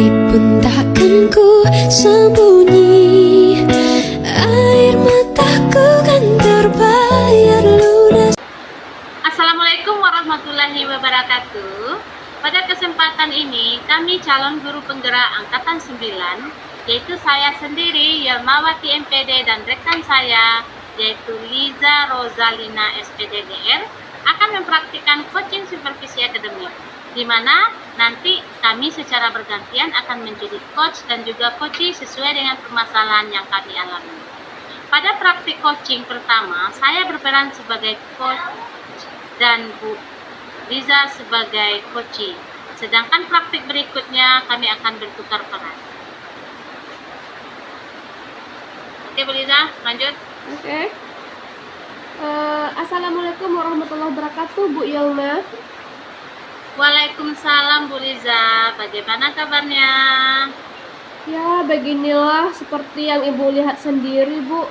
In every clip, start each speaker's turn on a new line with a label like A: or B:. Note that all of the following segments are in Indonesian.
A: pun takkan ku sembunyi, air mataku kan terbayar lunas.
B: Assalamualaikum warahmatullahi wabarakatuh. Pada kesempatan ini kami calon guru penggerak angkatan 9, yaitu saya sendiri Yelmawati MPD dan rekan saya yaitu Liza Rozalina SPDDR akan mempraktikkan coaching supervisi akademik, di mana nanti kami secara bergantian akan menjadi coach dan juga coachee sesuai dengan permasalahan yang kami alami. Pada praktik coaching pertama, saya berperan sebagai coach dan Bu Liza sebagai coachee. Sedangkan praktik berikutnya kami akan bertukar peran. Oke Bu Liza, lanjut.
C: Oke. Assalamualaikum warahmatullahi wabarakatuh, Bu Yelma.
B: Waalaikumsalam Bu Liza, bagaimana kabarnya?
C: Ya, beginilah seperti yang Ibu lihat sendiri, Bu.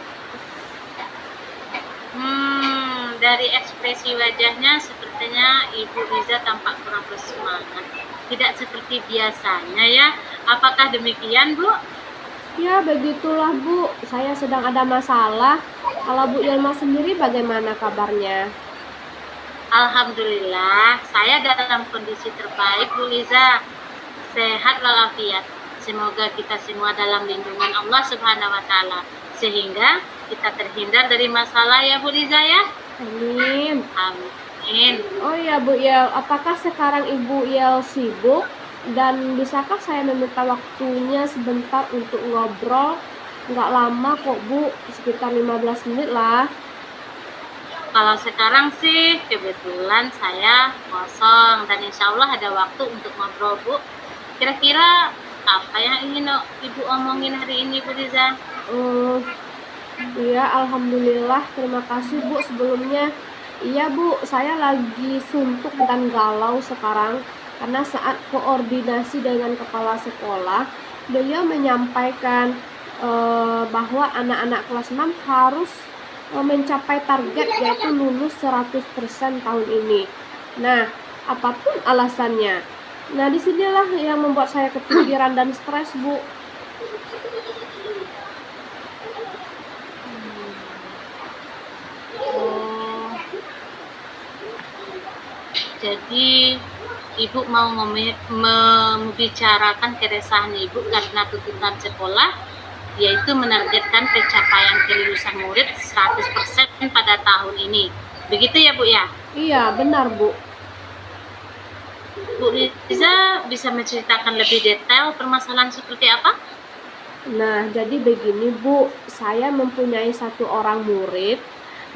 B: Dari ekspresi wajahnya sepertinya Ibu Liza tampak kurang bersemangat. Tidak seperti biasanya ya. Apakah demikian, Bu?
C: Ya, begitulah, Bu. Saya sedang ada masalah. Kalau Bu Yelma sendiri bagaimana kabarnya?
B: Alhamdulillah, saya dalam kondisi terbaik, Bu Liza. Sehat walafiat. Semoga kita semua dalam lindungan Allah Subhanahu wa Ta'ala, sehingga kita terhindar dari masalah ya Bu Liza ya.
C: Amin.
B: Amin.
C: Oh ya, Bu Yel, apakah sekarang Ibu Yel sibuk? Dan bisakah saya meminta waktunya sebentar untuk ngobrol? Nggak lama kok, Bu. Sekitar 15 menit lah.
B: Kalau sekarang sih kebetulan saya kosong dan insya Allah ada waktu untuk ngobrol Bu. Kira-kira apa yang ingin Ibu omongin hari ini Bu Liza?
C: Iya, alhamdulillah. Terima kasih, Bu, sebelumnya. Iya, Bu, saya lagi suntuk dan galau sekarang karena saat koordinasi dengan kepala sekolah, beliau menyampaikan bahwa anak-anak kelas 6 harus mencapai target yaitu lulus 100% tahun ini. Nah, apapun alasannya. Nah, disinilah yang membuat saya kepikiran dan stres, Bu.
B: Jadi Ibu mau membicarakan keresahan Ibu karena tuntutan sekolah, yaitu menargetkan pencapaian kelulusan murid 100% pada tahun ini. Begitu ya Bu ya?
C: Iya, benar, Bu.
B: Bu Liza bisa menceritakan lebih detail permasalahan seperti apa?
C: Nah, jadi begini, Bu. Saya mempunyai satu orang murid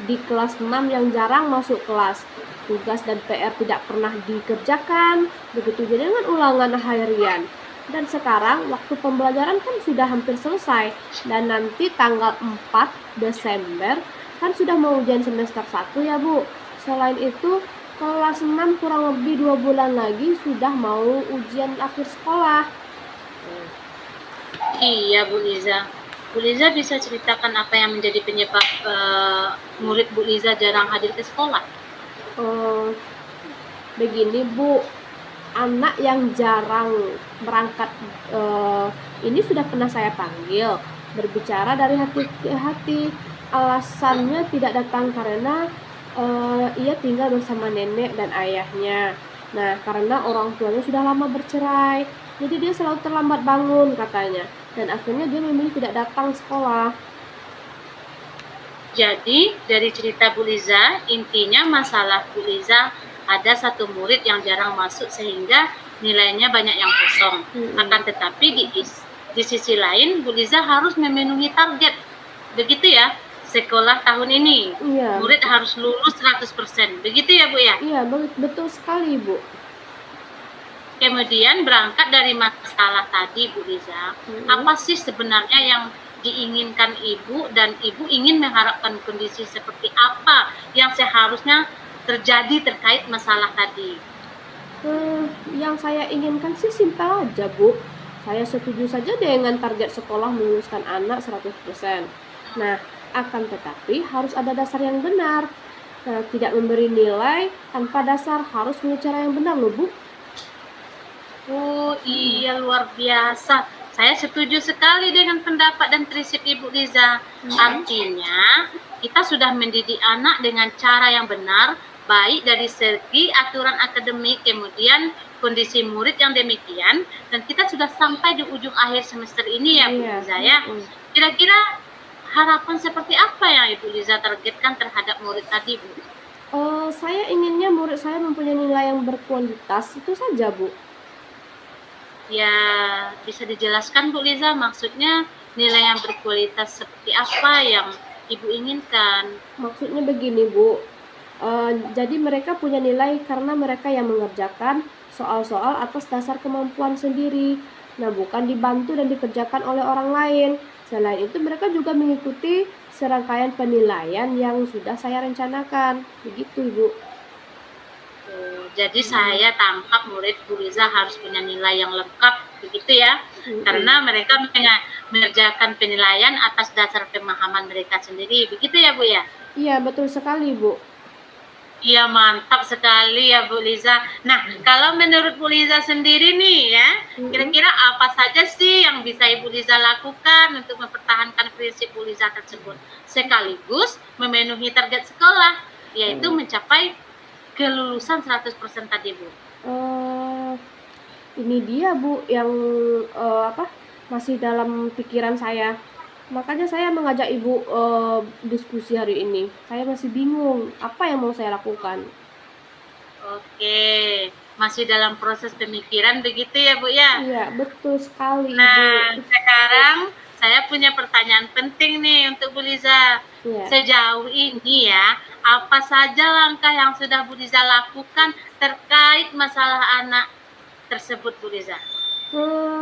C: di kelas 6 yang jarang masuk kelas. Tugas dan PR tidak pernah dikerjakan, begitu juga dengan ulangan harian. Dan sekarang waktu pembelajaran kan sudah hampir selesai, dan nanti tanggal 4 Desember kan sudah mau ujian semester 1 ya, Bu. Selain itu, kelas 6 kurang lebih 2 bulan lagi sudah mau ujian akhir sekolah.
B: Iya Bu Liza. Bu Liza bisa ceritakan apa yang menjadi penyebab murid Bu Liza jarang hadir ke sekolah?
C: Begini, Bu, anak yang jarang berangkat ini sudah pernah saya panggil, berbicara dari hati ke hati. Alasannya tidak datang karena ia tinggal bersama nenek dan ayahnya. Nah, karena orang tuanya sudah lama bercerai, jadi dia selalu terlambat bangun katanya, dan akhirnya dia memilih tidak datang sekolah.
B: Jadi dari cerita Bu Liza, intinya masalah Bu Liza ada satu murid yang jarang masuk sehingga nilainya banyak yang kosong. Akan tetapi di sisi lain Bu Liza harus memenuhi target. Begitu ya, sekolah tahun ini.
C: Iya.
B: Murid harus lulus 100%. Begitu ya Bu ya?
C: Iya, betul sekali, Bu.
B: Kemudian berangkat dari masalah tadi Bu Liza, apa sih sebenarnya yang diinginkan Ibu, dan Ibu ingin mengharapkan kondisi seperti apa yang seharusnya terjadi terkait masalah tadi?
C: Yang saya inginkan sih simpel aja, Bu. Saya setuju saja dengan target sekolah meluluskan anak 100%. Nah, akan tetapi harus ada dasar yang benar. Tidak memberi nilai tanpa dasar, harus punya cara yang benar loh, Bu.
B: Oh iya, luar biasa. Saya setuju sekali dengan pendapat dan prinsip Ibu Liza. Artinya, kita sudah mendidik anak dengan cara yang benar, baik dari segi aturan akademik, kemudian kondisi murid yang demikian, dan kita sudah sampai di ujung akhir semester ini ya Bu
C: Iya,
B: Liza ya. Kira-kira harapan seperti apa yang Ibu Liza targetkan terhadap murid tadi Bu?
C: Saya inginnya murid saya mempunyai nilai yang berkualitas, itu saja Bu.
B: Ya, bisa dijelaskan Bu Liza, maksudnya nilai yang berkualitas seperti apa yang Ibu inginkan?
C: Maksudnya begini Bu, jadi mereka punya nilai karena mereka yang mengerjakan soal-soal atas dasar kemampuan sendiri. Nah, bukan dibantu dan dikerjakan oleh orang lain. Selain itu, mereka juga mengikuti serangkaian penilaian yang sudah saya rencanakan. Begitu, Ibu.
B: Jadi saya tangkap murid Bu Liza harus punya nilai yang lengkap, begitu ya? Karena mereka mengerjakan penilaian atas dasar pemahaman mereka sendiri, begitu ya Bu ya?
C: Iya, betul sekali, Bu.
B: Iya, mantap sekali ya Bu Liza. Nah, kalau menurut Bu Liza sendiri nih ya, kira-kira apa saja sih yang bisa Ibu Liza lakukan untuk mempertahankan prinsip Bu Liza tersebut, sekaligus memenuhi target sekolah, yaitu mencapai kelulusan 100% tadi Bu?
C: Ini dia Bu yang masih dalam pikiran saya. Makanya saya mengajak Ibu diskusi hari ini. Saya masih bingung apa yang mau saya lakukan.
B: Oke, masih dalam proses pemikiran begitu ya Bu ya?
C: Iya, betul sekali
B: Nah,
C: Ibu.
B: sekarang saya punya pertanyaan penting nih untuk Bu Liza.
C: Iya.
B: Sejauh ini ya, apa saja langkah yang sudah Bu Liza lakukan terkait masalah anak tersebut Bu Liza?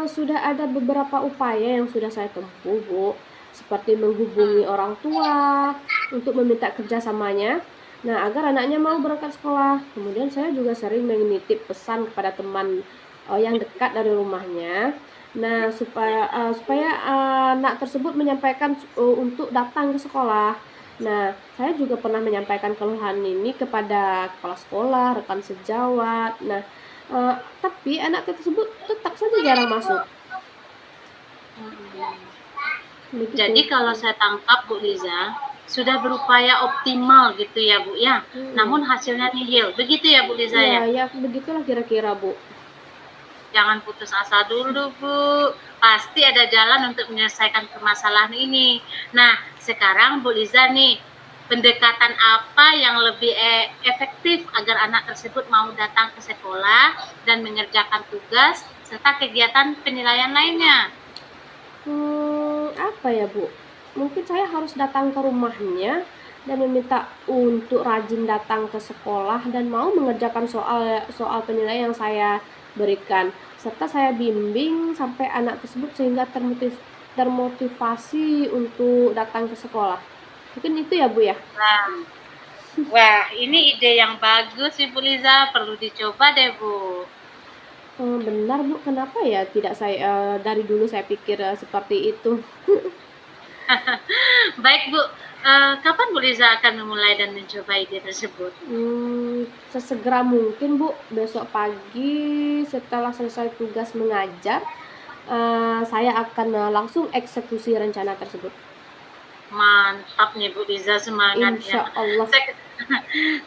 C: Sudah ada beberapa upaya yang sudah saya tempuh, Bu, seperti menghubungi orang tua untuk meminta kerjasamanya. Nah, agar anaknya mau berangkat sekolah. Kemudian saya juga sering menitip pesan kepada teman yang dekat dari rumahnya. Nah, supaya anak tersebut menyampaikan untuk datang ke sekolah. Nah, saya juga pernah menyampaikan keluhan ini kepada kepala sekolah, rekan sejawat. Nah, tapi anak tersebut tetap saja jarang masuk. Begitu.
B: Jadi kalau saya tangkap Bu Liza, sudah berupaya optimal gitu ya Bu ya, namun hasilnya nihil, begitu ya Bu Liza ya?
C: Ya, begitulah kira-kira Bu.
B: Jangan putus asa dulu Bu, pasti ada jalan untuk menyelesaikan permasalahan ini. Nah, sekarang Bu Liza nih, pendekatan apa yang lebih efektif agar anak tersebut mau datang ke sekolah dan mengerjakan tugas serta kegiatan penilaian lainnya?
C: Apa ya Bu? Mungkin saya harus datang ke rumahnya dan meminta untuk rajin datang ke sekolah dan mau mengerjakan soal penilaian yang saya berikan, serta saya bimbing sampai anak tersebut sehingga termotivasi untuk datang ke sekolah. Mungkin itu ya Bu ya.
B: Wah, ini ide yang bagus Ibu Liza, perlu dicoba deh Bu.
C: Benar Bu, kenapa ya tidak saya dari dulu saya pikir seperti itu.
B: Baik Bu, kapan Bu Liza akan memulai dan mencoba ide tersebut?
C: Sesegera mungkin Bu, besok pagi setelah selesai tugas mengajar, saya akan langsung eksekusi rencana tersebut.
B: Mantap nih Bu Liza, semangatnya.
C: Insya Allah.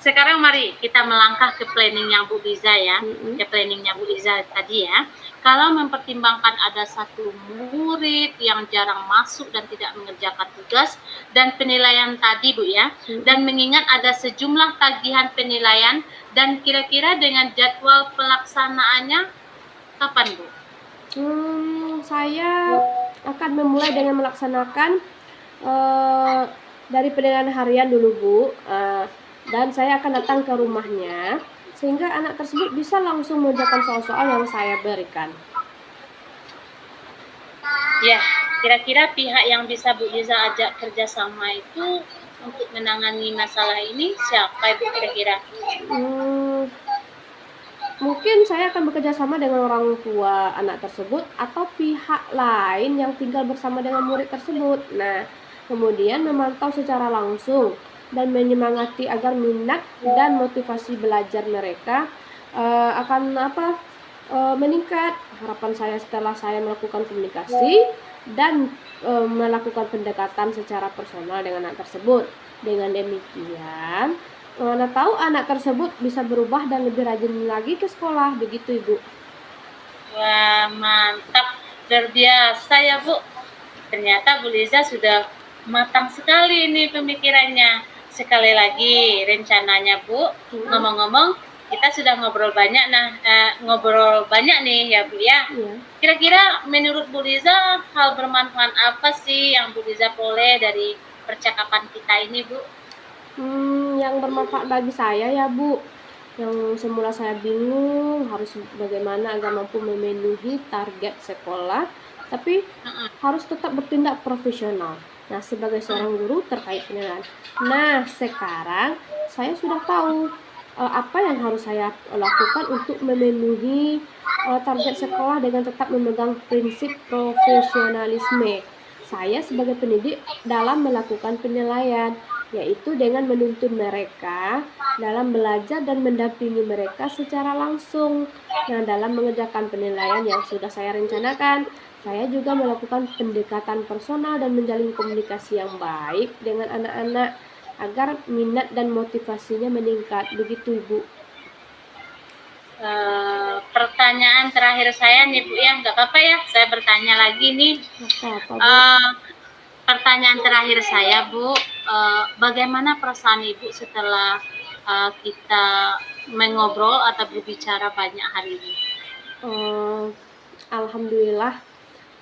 B: Sekarang mari kita melangkah ke planningnya Bu Liza ya, ke planningnya Bu Liza tadi ya. Kalau mempertimbangkan ada satu murid yang jarang masuk dan tidak mengerjakan tugas dan penilaian tadi Bu ya, dan mengingat ada sejumlah tagihan penilaian dan kira-kira dengan jadwal pelaksanaannya kapan Bu?
C: Saya akan memulai dengan melaksanakan dari penilaian harian dulu Bu, dan saya akan datang ke rumahnya sehingga anak tersebut bisa langsung mengerjakan soal-soal yang saya berikan.
B: Ya, kira-kira pihak yang bisa Bu Liza ajak kerjasama itu untuk menangani masalah ini siapa Ibu kira-kira?
C: Mungkin saya akan bekerja sama dengan orang tua anak tersebut atau pihak lain yang tinggal bersama dengan murid tersebut. Nah, kemudian memantau secara langsung dan menyemangati agar minat dan motivasi belajar mereka akan meningkat. Harapan saya setelah saya melakukan komunikasi dan melakukan pendekatan secara personal dengan anak tersebut. Dengan demikian, mana tahu anak tersebut bisa berubah dan lebih rajin lagi ke sekolah, begitu Ibu.
B: Wah, mantap. Luar biasa ya, Bu. Ternyata Bu Liza sudah matang sekali ini pemikirannya. Sekali lagi rencananya, Bu. Ngomong-ngomong, kita sudah ngobrol banyak ngobrol banyak nih ya, Bu ya.
C: Iya.
B: Kira-kira menurut Bu Liza hal bermanfaat apa sih yang Bu Liza peroleh dari percakapan kita ini, Bu?
C: Yang bermanfaat bagi saya ya Bu, yang semula saya bingung harus bagaimana agar mampu memenuhi target sekolah, tapi harus tetap bertindak profesional. Nah, sebagai seorang guru terkait penilaian. Nah, sekarang saya sudah tahu apa yang harus saya lakukan untuk memenuhi target sekolah dengan tetap memegang prinsip profesionalisme. Saya sebagai pendidik dalam melakukan penilaian, yaitu dengan menuntun mereka dalam belajar dan mendampingi mereka secara langsung. Nah, dalam mengerjakan penilaian yang sudah saya rencanakan, saya juga melakukan pendekatan personal dan menjalin komunikasi yang baik dengan anak-anak agar minat dan motivasinya meningkat. Begitu, Ibu.
B: Pertanyaan terakhir saya nih Bu ya, nggak apa-apa ya, saya bertanya lagi nih.
C: Apa, Bu?
B: Pertanyaan terakhir saya Bu, bagaimana perasaan Ibu setelah kita mengobrol atau berbicara banyak hari ini?
C: Alhamdulillah,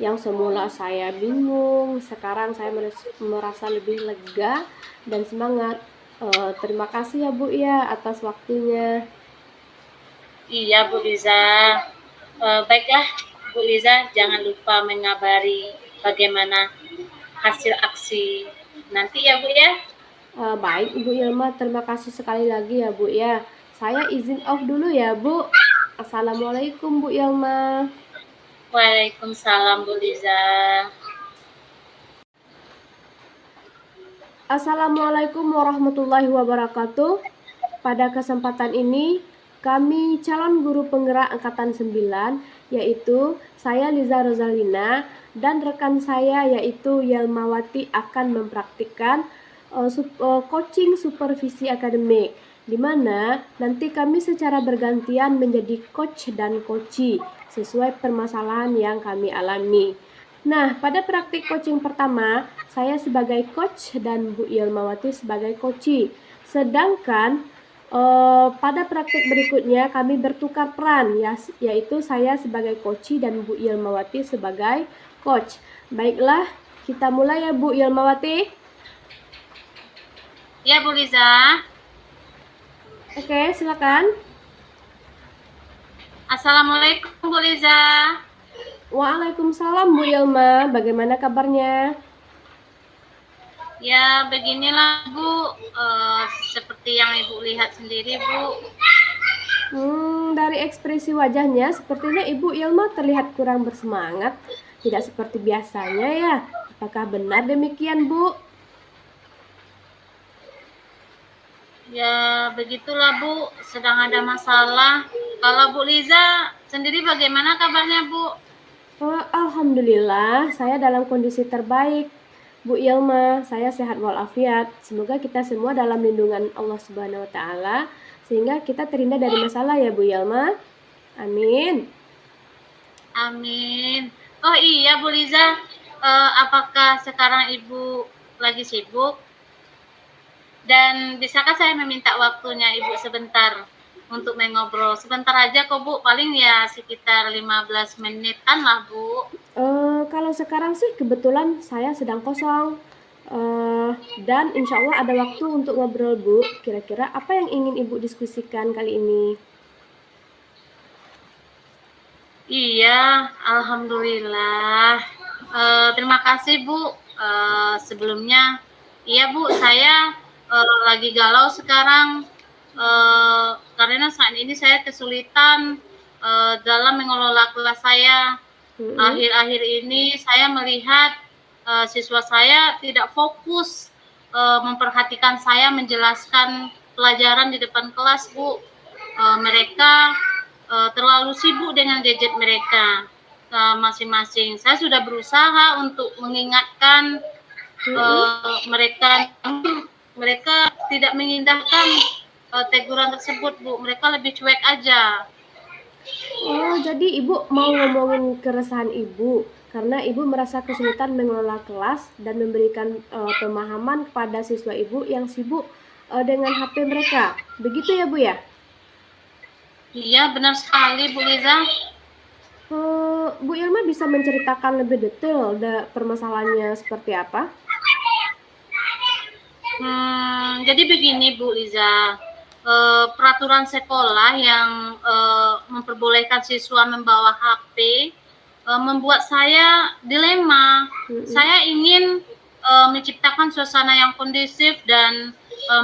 C: yang semula saya bingung, sekarang saya merasa lebih lega dan semangat. Terima kasih ya Bu ya atas waktunya.
B: Iya Bu Liza. Baiklah Bu Liza, jangan lupa mengabari bagaimana hasil aksi nanti ya Bu ya.
C: Baik Ibu Ilma, terima kasih sekali lagi ya Bu ya. Saya izin off dulu ya Bu. Assalamualaikum Bu Ilma.
B: Waalaikumsalam Bu Liza.
C: Assalamualaikum warahmatullahi wabarakatuh. Pada kesempatan ini, kami calon guru penggerak Angkatan 9, yaitu saya Liza Rozalina dan rekan saya yaitu Yelmawati akan mempraktikkan coaching supervisi akademik, di mana nanti kami secara bergantian menjadi coach dan coachee sesuai permasalahan yang kami alami. Nah, pada praktik coaching pertama, saya sebagai coach dan Bu Yelmawati sebagai coachee. Sedangkan pada praktik berikutnya kami bertukar peran, yaitu saya sebagai coachee dan Bu Yelmawati sebagai coach. Baiklah, kita mulai ya Bu Yelmawati.
B: Ya Bu Liza.
C: Oke, silakan.
B: Assalamualaikum Bu Liza.
C: Waalaikumsalam Bu Yelma, bagaimana kabarnya?
B: Ya beginilah Bu, seperti yang Ibu lihat sendiri Bu.
C: Dari ekspresi wajahnya, sepertinya Ibu Yelma terlihat kurang bersemangat, tidak seperti biasanya ya. Apakah benar demikian Bu?
B: Ya begitulah Bu, sedang ada masalah. Kalau Bu Liza sendiri bagaimana kabarnya Bu?
C: Alhamdulillah, saya dalam kondisi terbaik. Bu Yelma, saya sehat walafiat. Semoga kita semua dalam lindungan Allah Subhanahu wa Ta'ala, sehingga kita terhindar dari masalah ya Bu Yelma. Amin.
B: Amin. Oh iya Bu Liza, apakah sekarang Ibu lagi sibuk? Dan bisakah saya meminta waktunya Ibu sebentar untuk mengobrol? Sebentar aja kok Bu, paling ya sekitar 15 menitan lah Bu.
C: Kalau sekarang sih kebetulan saya sedang kosong. Dan insya Allah ada waktu untuk ngobrol Bu. Kira-kira apa yang ingin Ibu diskusikan kali ini?
B: Iya, alhamdulillah. Terima kasih Bu. Sebelumnya, iya Bu, saya lagi galau sekarang karena saat ini saya kesulitan dalam mengelola kelas saya. Akhir-akhir ini saya melihat siswa saya tidak fokus memperhatikan saya menjelaskan pelajaran di depan kelas Bu. Mereka terlalu sibuk dengan gadget mereka masing-masing. Saya sudah berusaha untuk mengingatkan mereka mereka tidak mengindahkan teguran tersebut, Bu. Mereka lebih cuek aja.
C: Oh, jadi Ibu mau ngomongin keresahan Ibu karena Ibu merasa kesulitan mengelola kelas dan memberikan pemahaman kepada siswa Ibu yang sibuk dengan HP mereka. Begitu ya, Bu ya?
B: Iya, benar sekali, Bu Liza.
C: Bu Ilma bisa menceritakan lebih detail permasalahannya seperti apa?
B: Jadi begini, Bu Liza. Peraturan sekolah yang memperbolehkan siswa membawa HP membuat saya dilema. Saya ingin menciptakan suasana yang kondusif dan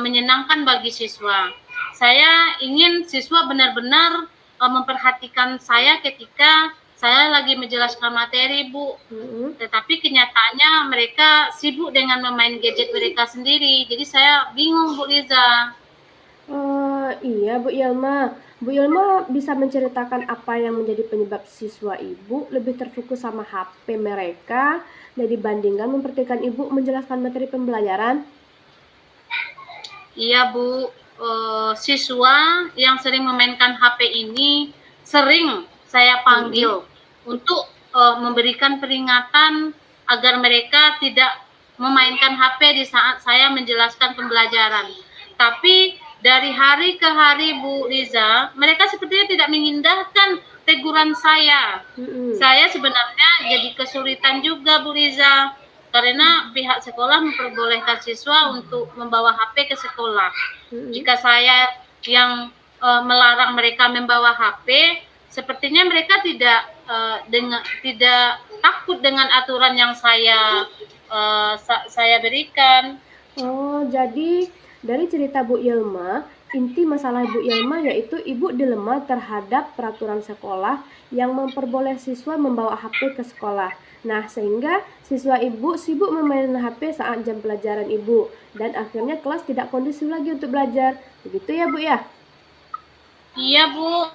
B: menyenangkan bagi siswa. Saya ingin siswa benar-benar memperhatikan saya ketika saya lagi menjelaskan materi, Bu. Tetapi kenyataannya mereka sibuk dengan memain gadget mereka sendiri. Jadi saya bingung, Bu Liza.
C: Iya, Bu Ilma. Bu Ilma bisa menceritakan apa yang menjadi penyebab siswa Ibu lebih terfokus sama HP mereka dan dibandingkan memperhatikan Ibu menjelaskan materi pembelajaran?
B: Iya, Bu. Siswa yang sering memainkan HP ini sering saya panggil untuk memberikan peringatan agar mereka tidak memainkan HP di saat saya menjelaskan pembelajaran. Tapi dari hari ke hari, Bu Liza, mereka sepertinya tidak mengindahkan teguran saya. Saya sebenarnya jadi kesulitan juga, Bu Liza, karena pihak sekolah memperbolehkan siswa untuk membawa HP ke sekolah. Jika saya yang melarang mereka membawa HP, sepertinya mereka tidak takut dengan aturan yang saya berikan.
C: Oh, jadi dari cerita Bu Ilma, inti masalah Bu Ilma yaitu Ibu dilema terhadap peraturan sekolah yang memperboleh siswa membawa HP ke sekolah. Nah, sehingga siswa Ibu sibuk memainkan HP saat jam pelajaran Ibu dan akhirnya kelas tidak kondusif lagi untuk belajar. Begitu ya, Bu ya?
B: Iya, Bu.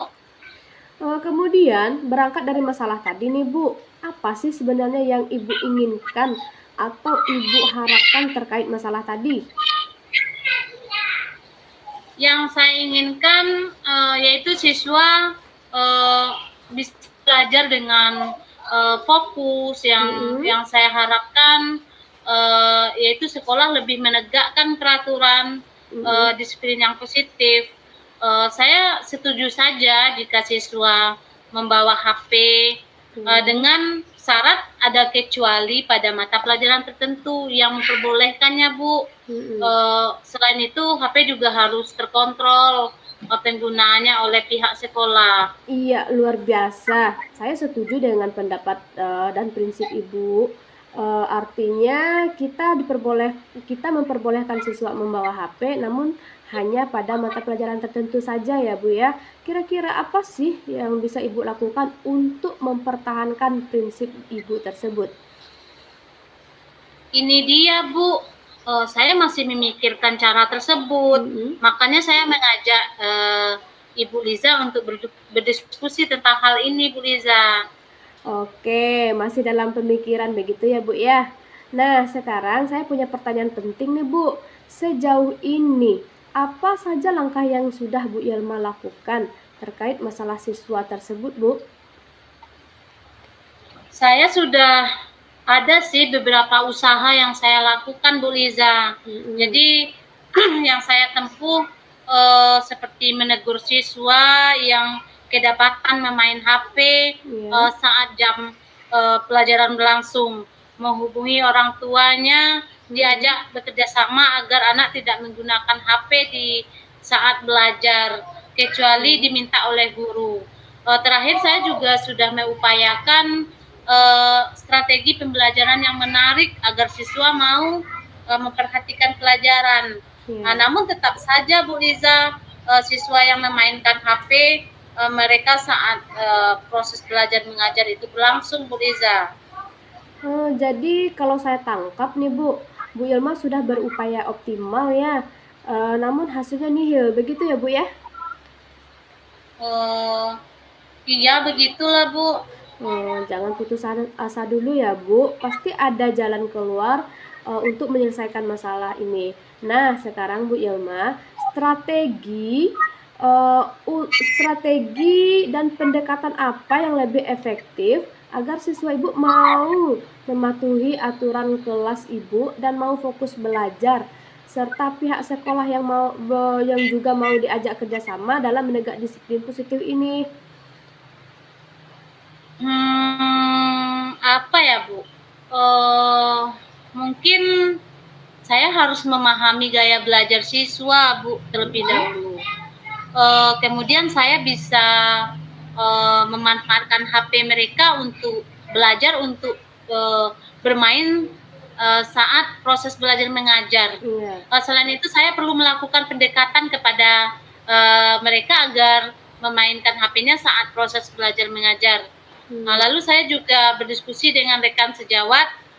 C: Kemudian berangkat dari masalah tadi nih, Bu, apa sih sebenarnya yang Ibu inginkan atau Ibu harapkan terkait masalah tadi?
B: Yang saya inginkan yaitu siswa bisa belajar dengan fokus. Yang saya harapkan yaitu sekolah lebih menegakkan peraturan disiplin yang positif. Saya setuju saja jika siswa membawa HP dengan syarat ada kecuali pada mata pelajaran tertentu yang memperbolehkannya, Bu. Selain itu, HP juga harus terkontrol penggunaannya oleh pihak sekolah.
C: Iya, luar biasa. Saya setuju dengan pendapat dan prinsip Ibu. Artinya kita memperbolehkan siswa membawa HP, namun hanya pada mata pelajaran tertentu saja ya, Bu ya. Kira-kira apa sih yang bisa Ibu lakukan untuk mempertahankan prinsip Ibu tersebut?
B: Ini dia, Bu. Saya masih memikirkan cara tersebut. Makanya saya mengajak Ibu Liza untuk berdiskusi tentang hal ini, Bu Liza.
C: Oke, masih dalam pemikiran begitu ya, Bu ya. Nah, sekarang saya punya pertanyaan penting nih, Bu. Sejauh ini, apa saja langkah yang sudah Bu Ilma lakukan terkait masalah siswa tersebut, Bu?
B: Saya sudah ada sih beberapa usaha yang saya lakukan, Bu Liza. Jadi yang saya tempuh seperti menegur siswa yang kedapatan memain HP saat jam pelajaran berlangsung, menghubungi orang tuanya, diajak bekerja sama agar anak tidak menggunakan HP di saat belajar, kecuali diminta oleh guru. Terakhir saya juga sudah mengupayakan strategi pembelajaran yang menarik agar siswa mau memperhatikan pelajaran. Namun tetap saja, Bu Liza, siswa yang memainkan HP mereka saat proses belajar mengajar itu berlangsung, Bu Liza.
C: Jadi kalau saya tangkap nih, Bu Ilma sudah berupaya optimal ya, namun hasilnya nihil, begitu ya, Bu ya?
B: Iya, begitulah, Bu.
C: Oh, jangan putus asa dulu ya, Bu. Pasti ada jalan keluar untuk menyelesaikan masalah ini. Nah, sekarang Bu Ilma, strategi dan pendekatan apa yang lebih efektif agar siswa Ibu mau mematuhi aturan kelas Ibu dan mau fokus belajar, serta pihak sekolah yang juga mau diajak kerjasama dalam menegak disiplin positif ini.
B: Apa ya, Bu? Eh, Mungkin saya harus memahami gaya belajar siswa, Bu, terlebih dahulu. Kemudian saya bisa memanfaatkan HP mereka untuk belajar, untuk bermain saat proses belajar mengajar.
C: Iya.
B: Selain itu, saya perlu melakukan pendekatan kepada mereka agar memainkan HP-nya saat proses belajar mengajar. Lalu saya juga berdiskusi dengan rekan sejawat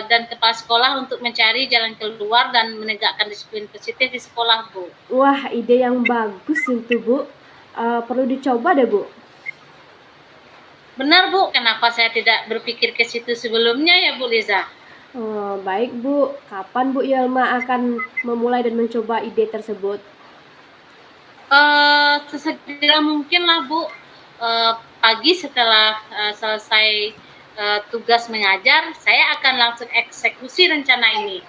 B: dan kepala sekolah untuk mencari jalan keluar dan menegakkan disiplin positif di sekolah, Bu.
C: Wah, ide yang bagus itu, Bu. Perlu dicoba deh, Bu.
B: Benar, Bu. Kenapa saya tidak berpikir ke situ sebelumnya ya, Bu Liza?
C: Baik, Bu. Kapan Bu Yelma akan memulai dan mencoba ide tersebut?
B: Sesegera mungkin lah, Bu. Pagi setelah selesai tugas mengajar, saya akan langsung eksekusi rencana ini.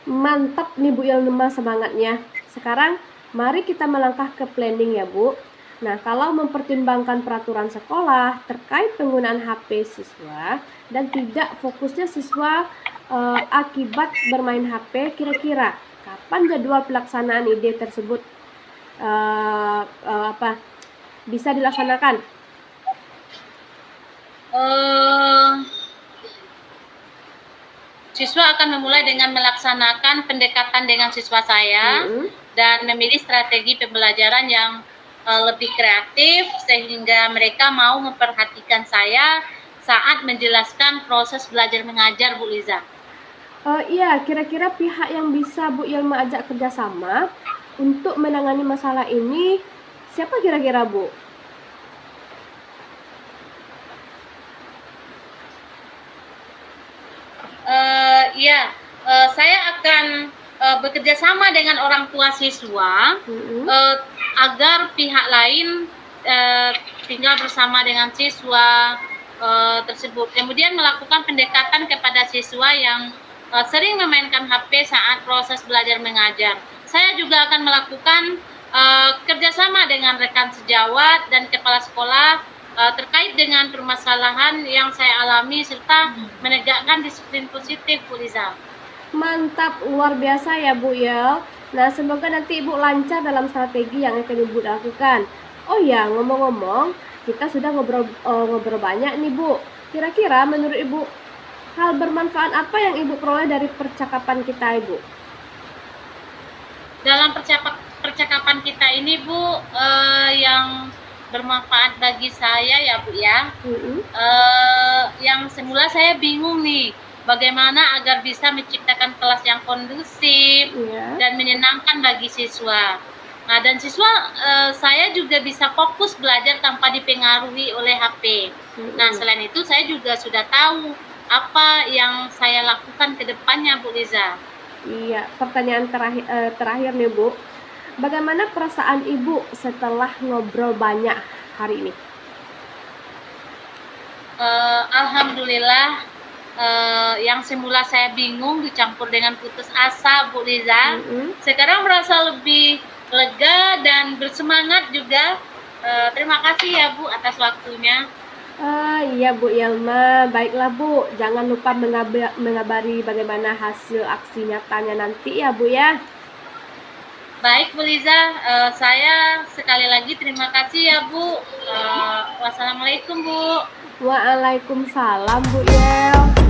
C: Mantap nih Bu Yelma semangatnya. Sekarang mari kita melangkah ke planning ya, Bu. Nah, kalau mempertimbangkan peraturan sekolah terkait penggunaan HP siswa dan tidak fokusnya siswa akibat bermain HP, kira-kira kapan jadwal pelaksanaan ide tersebut bisa dilaksanakan?
B: Siswa akan memulai dengan melaksanakan pendekatan dengan siswa saya dan memilih strategi pembelajaran yang lebih kreatif sehingga mereka mau memperhatikan saya saat menjelaskan proses belajar mengajar, Bu Liza.
C: Iya, kira-kira pihak yang bisa Bu Yelma ajak kerjasama untuk menangani masalah ini siapa kira-kira, Bu?
B: Saya akan bekerja sama dengan orang tua siswa agar pihak lain tinggal bersama dengan siswa tersebut. Kemudian melakukan pendekatan kepada siswa yang sering memainkan HP saat proses belajar mengajar. Saya juga akan melakukan kerjasama dengan rekan sejawat dan kepala sekolah terkait dengan permasalahan yang saya alami serta menegakkan disiplin positif, Bu Liza.
C: Mantap, luar biasa ya Bu Yel. Nah, semoga nanti Ibu lancar dalam strategi yang akan Ibu lakukan. Oh ya, ngomong-ngomong, kita sudah ngobrol banyak nih Bu. Kira-kira menurut Ibu, hal bermanfaat apa yang Ibu peroleh dari percakapan kita, Ibu?
B: Dalam percakapan kita ini, Bu, yang bermanfaat bagi saya ya, Bu ya. Yang semula saya bingung nih, bagaimana agar bisa menciptakan kelas yang kondusif dan menyenangkan bagi siswa. Nah, dan siswa saya juga bisa fokus belajar tanpa dipengaruhi oleh HP. Nah, selain itu saya juga sudah tahu apa yang saya lakukan ke depannya, Bu Liza.
C: Iya, pertanyaan terakhir nih Bu. Bagaimana perasaan Ibu setelah ngobrol banyak hari ini?
B: Alhamdulillah, yang semula saya bingung dicampur dengan putus asa, Bu Liza. Sekarang merasa lebih lega dan bersemangat juga. Terima kasih ya, Bu, atas waktunya.
C: Iya Bu Yelma, baiklah Bu. Jangan lupa mengabari bagaimana hasil aksi nyatanya nanti ya Bu ya.
B: Baik Bu Liza, saya sekali lagi terima kasih ya Bu. Wassalamualaikum Bu.
C: Waalaikumsalam Bu Yel.